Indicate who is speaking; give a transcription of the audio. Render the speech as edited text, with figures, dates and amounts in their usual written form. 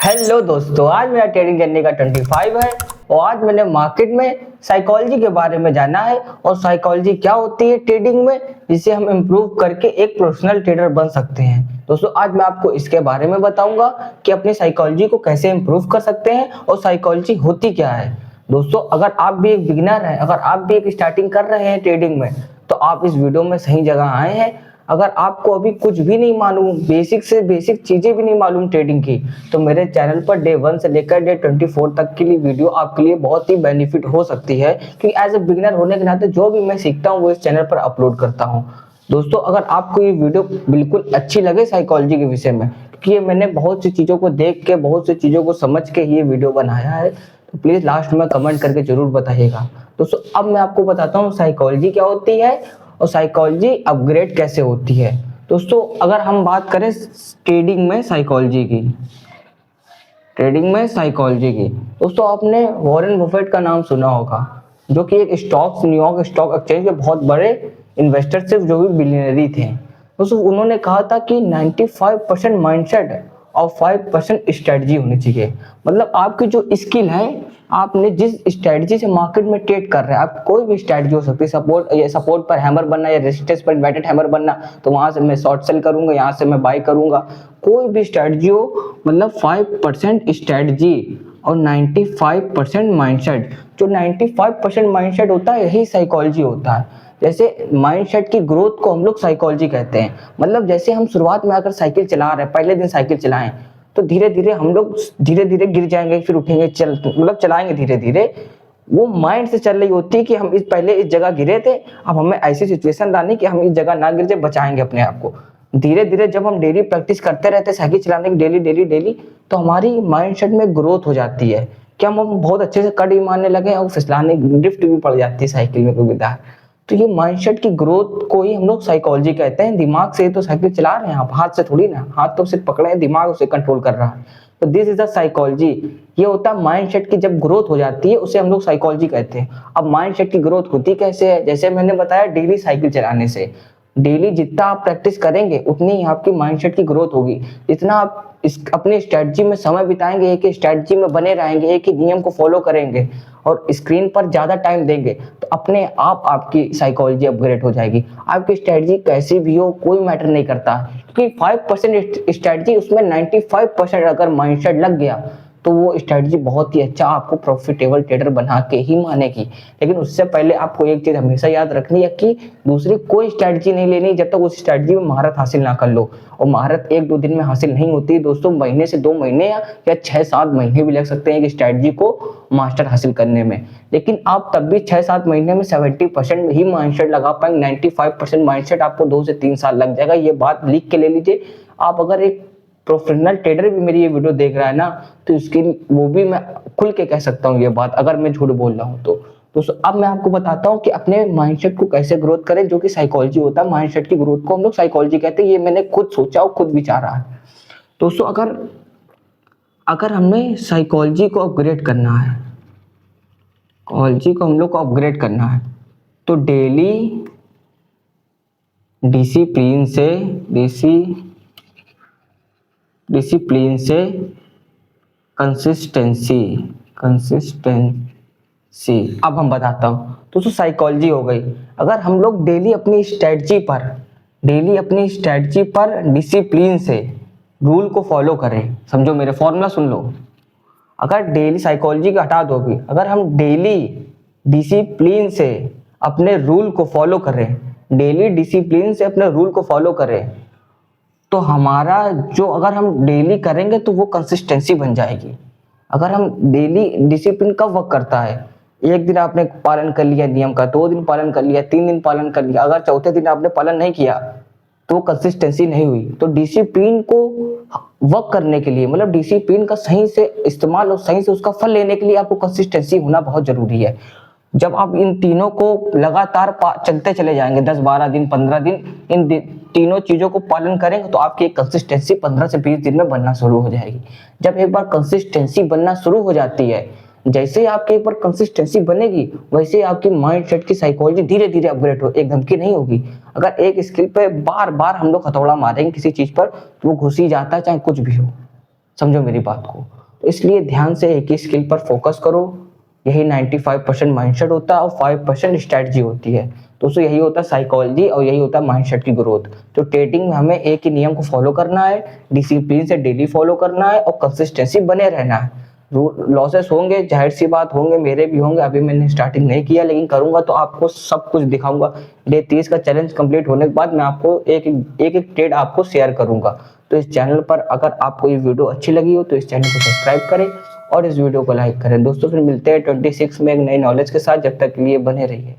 Speaker 1: Hello दोस्तों, आज मेरा ट्रेडिंग करने का 25 है और आज मैंने मार्केट में साइकोलॉजी के बारे में जाना है और साइकोलॉजी क्या होती है ट्रेडिंग में, जिससे हम इम्प्रूव करके एक प्रोफेशनल ट्रेडर बन सकते हैं। दोस्तों आज मैं आपको इसके बारे में बताऊंगा कि अपनी साइकोलॉजी को कैसे इम्प्रूव कर सकते हैं और साइकोलॉजी होती क्या है। दोस्तों अगर आप भी एक बिगिनर हैं, अगर आप भी एक स्टार्टिंग कर रहे हैं ट्रेडिंग में, तो आप इस वीडियो में सही जगह आए हैं। अगर आपको अभी कुछ भी नहीं मालूम, बेसिक से बेसिक चीजें भी नहीं मालूम ट्रेडिंग की, तो मेरे चैनल पर डे 1 से लेकर डे 24 तक के लिए वीडियो आपके लिए बहुत ही बेनिफिट हो सकती है, क्योंकि एज ए बिगिनर होने के नाते जो भी मैं सीखता हूँ वो इस चैनल पर अपलोड करता हूँ। दोस्तों अगर आपको ये वीडियो बिल्कुल अच्छी लगे साइकोलॉजी के विषय में, क्योंकि ये मैंने बहुत सी चीजों को देख के, बहुत सी चीजों को समझ के ये वीडियो बनाया है, तो प्लीज लास्ट में कमेंट करके जरूर बताइएगा। दोस्तों अब मैं आपको बताता हूँ साइकोलॉजी क्या होती है और साइकोलॉजी अपग्रेड कैसे होती है। दोस्तों अगर हम बात करें ट्रेडिंग में साइकोलॉजी की, दोस्तों आपने वॉरेन बफेट का नाम सुना होगा, जो कि एक न्यूयॉर्क स्टॉक एक्सचेंज के बहुत बड़े इन्वेस्टर से जो भी बिलियनरी थे। दोस्तों उन्होंने कहा था कि 95% माइंडसेट और 5% स्ट्रेटजी होनी चाहिए। मतलब आपकी जो स्किल है, आपने जिस स्ट्रेटजी से मार्केट में ट्रेड कर रहे हैं, आप कोई भी स्ट्रेटजी हो सकती है, सपोर्ट पर हैमर बनना या रेजिस्टेंस पर इन्वर्टेड हैमर बनना, तो वहां से मैं शॉर्ट सेल करूंगा, यहाँ से मैं बाय करूंगा, कोई भी स्ट्रेटजी हो, मतलब 5% स्ट्रेटजी और 95% माइंडसेट। जो 95% माइंडसेट होता है यही साइकोलॉजी होता है। जैसे माइंडसेट की ग्रोथ को हम लोग साइकोलॉजी कहते हैं। मतलब जैसे हम शुरुआत में अगर साइकिल चला रहे हैं, पहले दिन साइकिल चलाएं, तो धीरे धीरे हम लोग धीरे धीरे गिर जाएंगे, फिर उठेंगे, मतलब चलाएंगे धीरे धीरे। वो माइंड से चल रही होती है कि हम पहले इस जगह गिरे थे, अब हमें ऐसी सिचुएशन लानी कि हम इस जगह ना गिर जाए, बचाएंगे अपने आप को। धीरे धीरे जब हम डेली प्रैक्टिस करते रहते हैं साइकिल चलाने की, डेली डेली डेली, तो हमारी माइंडसेट में ग्रोथ हो जाती है कि हम बहुत अच्छे से कट भी मारने लगे और फिसलाने, ड्रिफ्ट भी पड़ जाती है साइकिल में कभी। तो ये माइंडसेट की ग्रोथ को ही हम लोग साइकोलॉजी कहते हैं। दिमाग से तो साइकिल चला रहे हैं आप, हाथ से थोड़ी ना, हाथ तो सिर्फ पकड़े हैं, दिमाग उसे कंट्रोल कर रहा है। तो दिस इज द साइकोलॉजी। ये होता है माइंडसेट की जब ग्रोथ हो जाती है, उसे हम लोग साइकोलॉजी कहते हैं। अब माइंडसेट की ग्रोथ होती कैसे है? जैसे मैंने बताया, डेली साइकिल चलाने से। डेली जितना आप प्रैक्टिस करेंगे उतनी ही आपकी माइंडसेट की ग्रोथ होगी। जितना आप अपने स्ट्रेटजी में समय बिताएंगे, एक ही स्ट्रेटजी में बने रहेंगे, एक ही नियम को फॉलो करेंगे और स्क्रीन पर ज्यादा टाइम देंगे, तो अपने आप आपकी साइकोलॉजी अपग्रेड हो जाएगी। आपकी स्ट्रेटजी कैसी भी हो, कोई मैटर नहीं करता, क्योंकि 5% स्ट्रेटजी, उसमें 95% अगर माइंडसेट लग गया तो वो स्ट्रेटजी बहुत ही अच्छा आपको प्रॉफिटेबल ट्रेडर बना के ही मानेगी। लेकिन उससे पहले आपको एक चीज हमेशा याद रखनी है कि दूसरी कोई स्ट्रेटजी नहीं लेनी जब तक उस स्ट्रेटजी में महारत हासिल ना कर लो। और महारत 1-2 दिन में हासिल नहीं होती दोस्तों, महीने से 2 महीने या 6-7 महीने भी लग सकते हैं कि स्ट्रेटजी को मास्टर हासिल करने में। लेकिन आप तब भी 6-7 महीने में 70% ही माइंडसेट लगा पाएंगे, 95% माइंडसेट आपको 2 से 3 साल लग जाएगा। ये बात लिख के ले लीजिए। आप अगर एक प्रोफेशनल ट्रेडर भी मेरी ये वीडियो देख रहा है ना, तो इसकी वो भी मैं खुल के कह सकता हूँ ये बात, अगर मैं झूठ बोल रहा हूँ तो। दोस्तों अब मैं आपको बताता हूँ कि अपने माइंडसेट को कैसे ग्रोथ करें, जो कि साइकोलॉजी होता है। माइंडसेट की ग्रोथ को हम लोग साइकोलॉजी कहते हैं। ये मैंने खुद सोचा और खुद विचारा है। दोस्तों अगर हमें साइकोलॉजी को अपग्रेड करना है, साइकोलॉजी को हम लोग को अपग्रेड करना है, तो डेली डिसिप्लिन से कंसिस्टेंसी। अब हम बताता हूँ। तो साइकोलॉजी हो गई। अगर हम लोग डेली अपनी स्ट्रेटजी पर डिसिप्लिन से रूल को फॉलो करें, समझो मेरे फॉर्मूला सुन लो। अगर डेली साइकोलॉजी का हटा दो भी, अगर हम डेली डिसिप्लिन से अपने रूल को फॉलो करें, डेली डिसिप्लिन से अपने रूल को फॉलो करें, तो हमारा जो, अगर हम डेली करेंगे तो वो कंसिस्टेंसी बन जाएगी। अगर हम डेली, डिसिप्लिन कब वर्क करता है? एक दिन आपने पालन कर लिया नियम का, 2 दिन पालन कर लिया, 3 दिन पालन कर लिया, अगर चौथे दिन आपने पालन नहीं किया तो वो कंसिस्टेंसी नहीं हुई। तो डिसिप्लिन को वर्क करने के लिए, मतलब डिसिप्लिन का सही से इस्तेमाल और सही से उसका फल लेने के लिए आपको कंसिस्टेंसी होना बहुत जरूरी है। जब आप इन तीनों को लगातार चलते चले जाएंगे, 10-12 दिन, 15 दिन, इन तीनों चीजों को पालन करेंगे, तो आपकी एक कंसिस्टेंसी 15 से 20 दिन में बनना शुरू हो जाएगी। जब एक बार कंसिस्टेंसी बनना शुरू हो जाती है, जैसे ही आपकी एक बार कंसिस्टेंसी बनेगी, वैसे ही आपकी माइंडसेट की साइकोलॉजी धीरे धीरे अपग्रेड हो, एकदम की नहीं होगी। अगर एक स्किल पे बार बार हम लोग हथौड़ा मारेंगे किसी चीज पर, तो वो घुस ही जाता है, चाहे कुछ भी हो। समझो मेरी बात को। तो इसलिए ध्यान से एक ही स्किल पर फोकस करो। यही 95% माइंडसेट होता है और 5% स्ट्रेटजी होती है। दोस्तों यही होता है साइकोलॉजी और यही होता है माइंडसेट की ग्रोथ। तो ट्रेडिंग में हमें एक ही नियम को फॉलो करना है, डिसिप्लिन से डेली फॉलो करना है और कंसिस्टेंसी बने रहना है। लॉसेस होंगे, जाहिर सी बात होंगे, मेरे भी होंगे। अभी मैंने स्टार्टिंग नहीं किया, लेकिन करूंगा तो आपको सब कुछ दिखाऊंगा। डे 30 का चैलेंज कंप्लीट होने के बाद मैं आपको एक एक ट्रेड आपको शेयर करूंगा। तो इस चैनल पर अगर आपको ये वीडियो अच्छी लगी हो तो इस चैनल को सब्सक्राइब करें और इस वीडियो को लाइक करें। दोस्तों फिर मिलते हैं 26 में एक नई नॉलेज के साथ। जब तक के लिए बने रहिए।